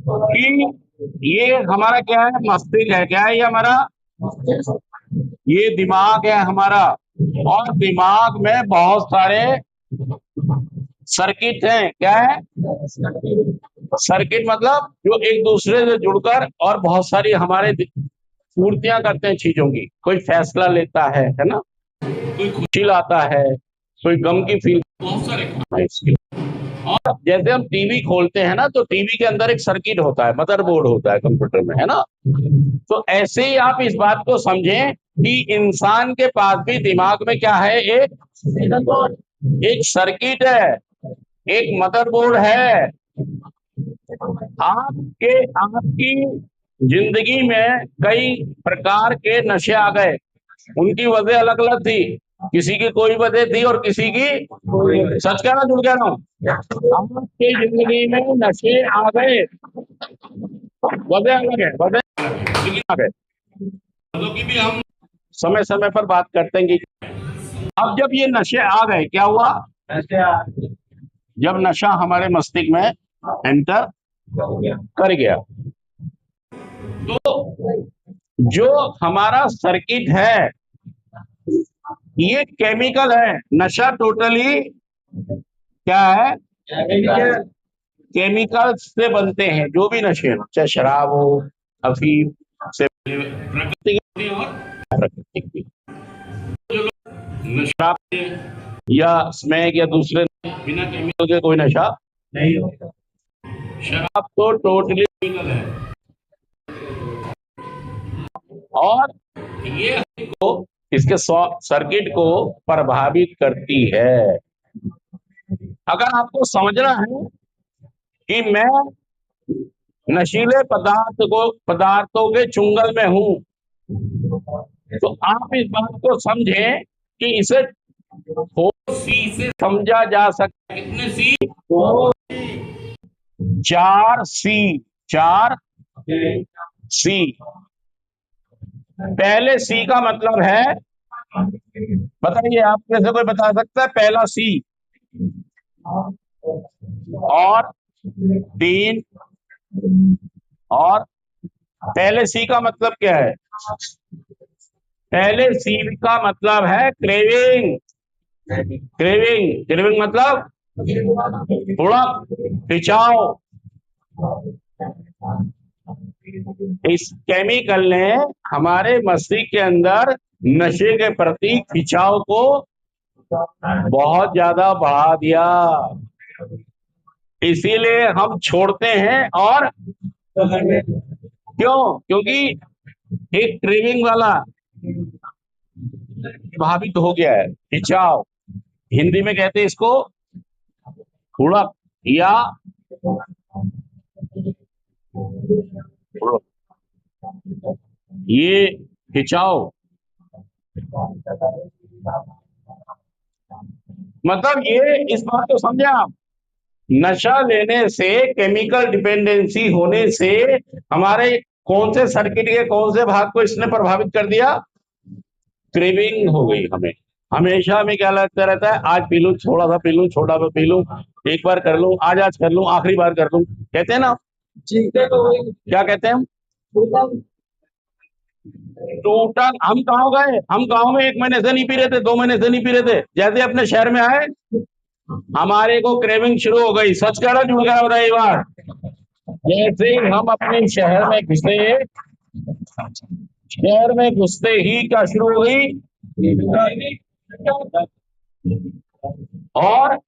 कि ये हमारा क्या है, मस्तिष्क है। क्या है ये हमारा? ये दिमाग है हमारा। और दिमाग में बहुत सारे सर्किट हैं। क्या है? सर्किट मतलब जो एक दूसरे से जुड़कर और बहुत सारी हमारे पूर्तियां करते हैं चीजों की। कोई फैसला लेता है ना, कोई खुशी लाता है, कोई गम की फील, बहुत सारे है इसके। और जैसे हम टीवी खोलते हैं ना, तो टीवी के अंदर एक सर्किट होता है, मदरबोर्ड होता है कंप्यूटर में, है ना। तो ऐसे ही आप इस बात को समझें कि इंसान के पास भी दिमाग में क्या है, एक सर्किट है, एक मदरबोर्ड है। आपकी जिंदगी में कई प्रकार के नशे आ गए। उनकी वजह अलग अलग थी। किसी की कोई वजह थी और किसी की, सच कहना जुड़ कह रहा हूं, आपकी जिंदगी में नशे आ गए, वजह अलग है, वजह लेकिन आ गए। मतलब की भी हम समय समय पर बात करते हैं कि अब जब ये नशे आ गए, क्या हुआ? जब नशा हमारे मस्तिष्क में एंटर कर गया, तो जो हमारा सर्किट है, ये केमिकल है। नशा टोटली क्या है? केमिकल से बनते हैं जो भी नशे हैं, चाहे शराब हो, अफीम से, प्राकृतिक और प्राकृतिक भी। जो लोग नशा या स्मैक या दूसरे बिना केमिकल के कोई नशा नहीं होता। शराब तो टोटली केमिकल है। और ये को इसके सर्किट को प्रभावित करती है। अगर आपको समझना है कि मैं नशीले पदार्थों के चुंगल में हूं, तो आप इस बात को समझें कि इसे 4C से समझा जा सकता है। कितने सी? 4C। 4C। पहले सी का मतलब है, बताइए, आप में से कोई बता सकता है पहला सी? और 3। और पहले सी का मतलब क्या है? पहले सी का मतलब है क्रेविंग। क्रेविंग, क्रेविंग मतलब थोड़ा खिंचाव। इस केमिकल ने हमारे मस्तिष्क के अंदर नशे के प्रति खिंचाव को बहुत ज्यादा बढ़ा दिया। इसीलिए हम छोड़ते हैं। और क्यों? क्योंकि एक क्रेविंग वाला प्रभावित हो गया है, खिंचाव। हिंदी में कहते हैं इसको हुड़क या हुड़क। ये खिंचाव मतलब, ये इस बात को समझे आप, नशा लेने से, केमिकल डिपेंडेंसी होने से हमारे कौन से सर्किट के कौन से भाग को इसने प्रभावित कर दिया? क्रेविंग हो गई हमें। हमेशा हमें क्या लगता रहता है, आज पी लूं, थोड़ा सा पी लूं, छोटा सा पी लूं, एक बार कर लूं, आज कर लूं, आखिरी बार कर लूं, कहते हैं ना। क्या कहते हैं हम? टोटल। हम गाँव गए, हम गाँव में 1 महीने से नहीं पी रहे थे, 2 महीने से नहीं पी रहे थे। जैसे अपने शहर में आए, हमारे को क्रेविंग शुरू हो गई। सच कह रहा, जुड़ गया रही बात। जैसे ही हम अपने शहर में घुसे, शहर में घुसते ही क्या शुरू हो गई? और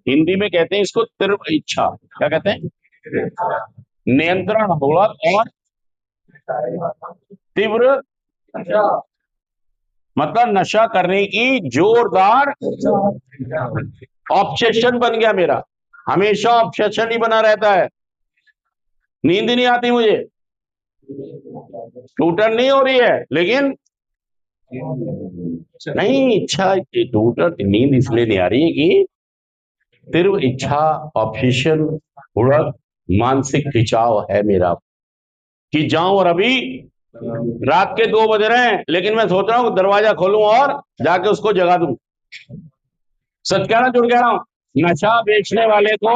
हिंदी में कहते हैं इसको तीव्र इच्छा। क्या कहते हैं? नियंत्रण होगा और तीव्र, मतलब नशा करने की जोरदार ऑब्सेशन बन गया मेरा। हमेशा ऑब्सेशन ही बना रहता है। नींद ही नहीं आती मुझे, टूटन नहीं हो रही है, लेकिन नहीं, इच्छा टूटन, नींद इसलिए नहीं आ रही है कि तीव्र इच्छा, ऑब्सेशन, हुड़क, मानसिक खिंचाव है मेरा कि जाऊं। और अभी रात के 2 बज रहे हैं, लेकिन मैं सोच रहा हूं दरवाजा खोलूं और जाके उसको जगा दूं। सच कहना, जुड़ कह रहा हूं। नशा बेचने वाले को,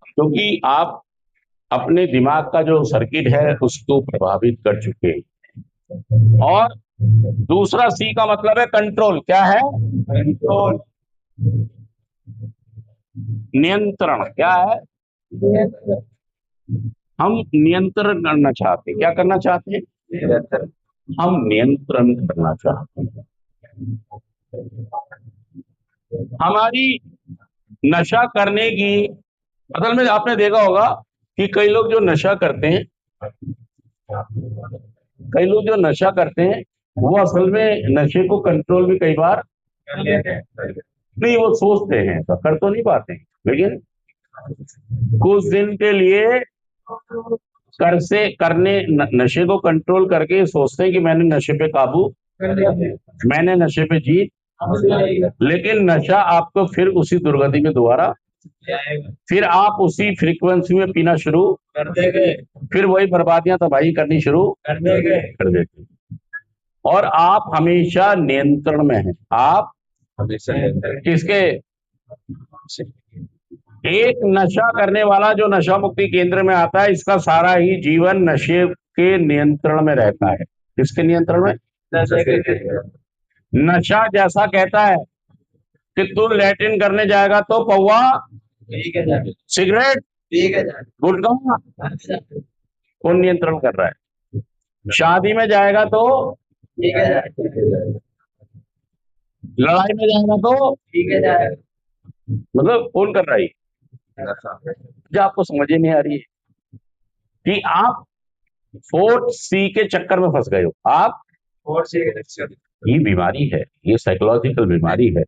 क्योंकि आप अपने दिमाग का जो सर्किट है उसको प्रभावित कर चुके हैं। और दूसरा सी का मतलब है कंट्रोल। क्या है? कंट्रोल, नियंत्रण। क्या है? हम नियंत्रण करना चाहते हैं। क्या करना चाहते हैं? हम नियंत्रण करना चाहते हैं। हमारी नशा करने की, असल में आपने देखा होगा कि कई लोग जो नशा करते हैं, कई लोग जो नशा करते हैं वो असल में नशे को कंट्रोल भी कई बार नहीं, वो सोचते हैं, ऐसा कर तो नहीं पाते, लेकिन कुछ दिन के लिए कर से करने नशे को कंट्रोल करके सोचते हैं कि मैंने नशे पे काबू, मैंने नशे पे जीत, लेकिन नशा आपको फिर उसी दुर्गति में दोबारा, फिर आप उसी फ्रीक्वेंसी में पीना शुरू कर देंगे, फिर वही बर्बादियां तबाही करनी शुरू कर देते। और आप हमेशा नियंत्रण में हैं। आप हमेशा किसके? एक नशा करने वाला जो नशा मुक्ति केंद्र में आता है, इसका सारा ही जीवन नशे के नियंत्रण में रहता है। किसके नियंत्रण में? नशा जैसा कहता है कि तू लैट्रिन करने जाएगा तो पौवा सिगरेट गुटखा, कौन नियंत्रण कर रहा है? शादी में जाएगा तो, लड़ाई में जाएगा तो, मतलब कौन कर रहा है? जो आपको समझ ही नहीं आ रही है कि आप 4C के चक्कर में फंस गए हो। आप 4C के चक्कर, ये बीमारी है, ये साइकोलॉजिकल बीमारी है,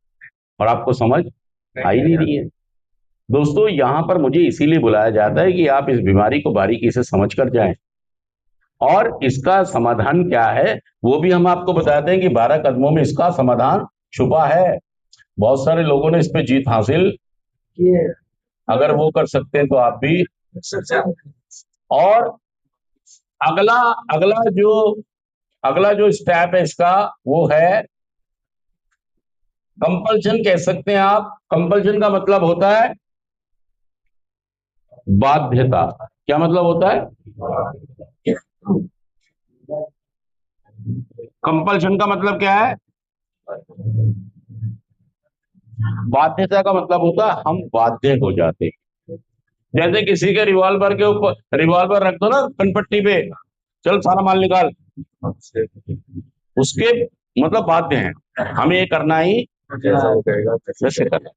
और आपको समझ आ ही नहीं रही है। दोस्तों, यहां पर मुझे इसीलिए बुलाया जाता है कि आप इस बीमारी को बारीकी से समझ कर जाएं, और इसका समाधान क्या है वो भी हम आपको बताते हैं कि 12 कदमों में इसका समाधान छुपा है। बहुत सारे लोगों ने इस पे जीत हासिल की है। अगर वो कर सकते हैं तो आप भी। और अगला अगला जो स्टेप है इसका, वो है कंपल्शन, कह सकते हैं आप। कंपल्शन का मतलब होता है बाध्यता। क्या मतलब होता है? कंपल्शन का मतलब क्या है? बाध्यता का मतलब होता है हम बाध्य हो जाते हैं। जैसे किसी के रिवॉल्वर के ऊपर रिवॉल्वर रख दो ना कनपट्टी पे, चल सारा माल निकाल, उसके मतलब बाध्य हैं, हमें ये करना ही वैसे करना,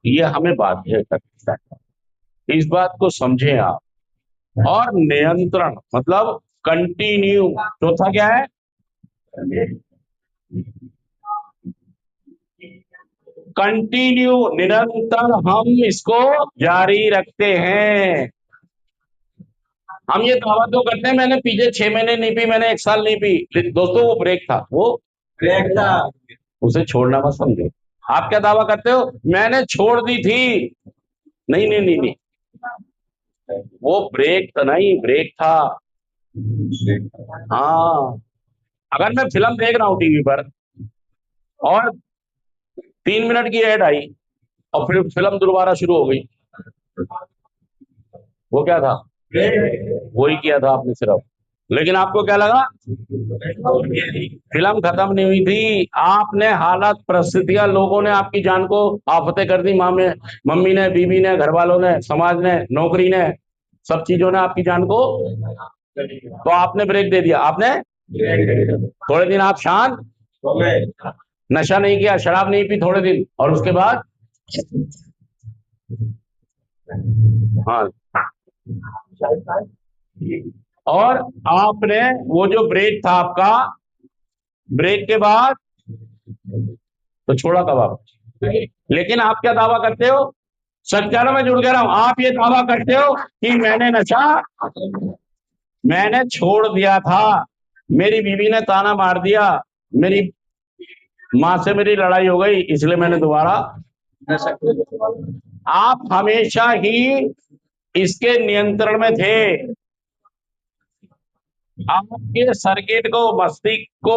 ये हमें बाध्य करता है। इस बात को समझें आप। और नियंत्रण मतलब कंटिन्यू। चौथा क्या है? कंटिन्यू, निरंतर हम इसको जारी रखते हैं। हम ये दावा तो करते हैं मैंने पीछे 6 महीने नहीं पी, मैंने 1 साल नहीं पी। दोस्तों, वो ब्रेक था, वो ब्रेक था, उसे छोड़ना मत समझो। आप क्या दावा करते हो? मैंने छोड़ दी थी। नहीं नहीं नहीं नहीं, वो ब्रेक था, नहीं ब्रेक था। हाँ, अगर मैं फिल्म देख रहा हूँ टीवी पर और 3 मिनट की ऐड आई और फिर फिल्म दोबारा शुरू हो गई, वो क्या था? वही किया था आपने सिर्फ, लेकिन आपको क्या लगा? फिल्म खत्म नहीं हुई थी। आपने हालात, परिस्थितियां, लोगों ने आपकी जान को आफतें कर दी। माँ में, मम्मी ने, बीवी ने, घर वालों ने, समाज ने, नौकरी ने, सब चीजों ने आपकी जान को, तो आपने ब्रेक दे दिया। आपने थोड़े दिन आप शांत, नशा नहीं किया, शराब नहीं पी थोड़े दिन, और उसके बाद हाँ, और आपने वो जो ब्रेक था आपका, ब्रेक के बाद तो छोड़ा कब आप? लेकिन आप क्या दावा करते हो? सत्याग्रह में जुड़ गया हूं। आप ये दावा करते हो कि मैंने नशा, मैंने छोड़ दिया था, मेरी बीवी ने ताना मार दिया, मेरी माँ से मेरी लड़ाई हो गई, इसलिए मैंने दोबारा नशा। आप हमेशा ही इसके नियंत्रण में थे। आपके सर्किट को, मस्तिष्क को